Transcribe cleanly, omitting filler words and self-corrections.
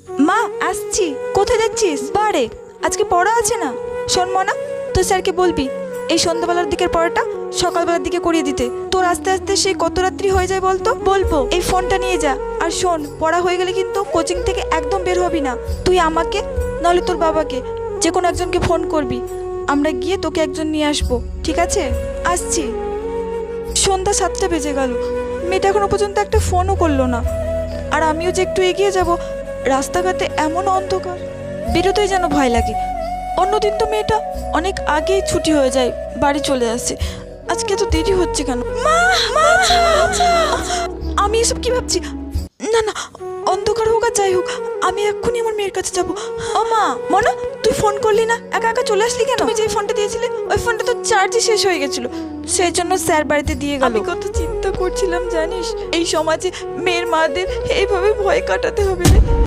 মা আসছি। কোথায় যাচ্ছিস? বারে আজকে পড়া আছে না। শোন মনা, তুই স্যারকে বলবি এই সন্ধ্যাবেলার দিকের পড়াটা সকালবেলার দিকে করিয়ে দিতে। তোর আস্তে আস্তে সেই কত রাত্রি হয়ে যায় বলতো। বলবো এই ফোনটা নিয়ে যা। আর শোন, পড়া হয়ে গেলে কিন্তু কোচিং থেকে একদম বের হবি না। তুই আমাকে নাহলে তোর বাবাকে যে কোনো একজনকে ফোন করবি, আমরা গিয়ে তোকে একজন নিয়ে আসবো, ঠিক আছে? আসছি। সন্ধ্যা 7টা বেজে গেল, মেয়েটা এখনো পর্যন্ত একটা ফোনও করলো না। আর আমিও যে একটু এগিয়ে যাব, রাস্তাঘাটে এমন অন্ধকার, বেরোতেই যেন ভয় লাগে। অন্যদিন তো মেয়েটা অনেক আগেই ছুটি হয়ে যায়, বাড়ি চলে আসে। আজকে তো দেরি হচ্ছে কেন? মা, মা, আমি এসব কি ভাবছি? না না, অন্ধকার হোক আর যাই হোক, আমি এক্ষুনি আমার মেয়ের কাছে যাব। ও মা, মনা, তুই ফোন করলি না, একা একা চলে আসলি কেন? তুমি যে ফোনটা দিয়েছিলে ওই ফোনটা তো চার্জই শেষ হয়ে গেছিল, সেই জন্য স্যার বাড়িতে দিয়ে গেল। আমি কত চিন্তা করছিলাম জানিস, এই সমাজে মেয়ের মাদের এইভাবে ভয় কাটাতে হবে না।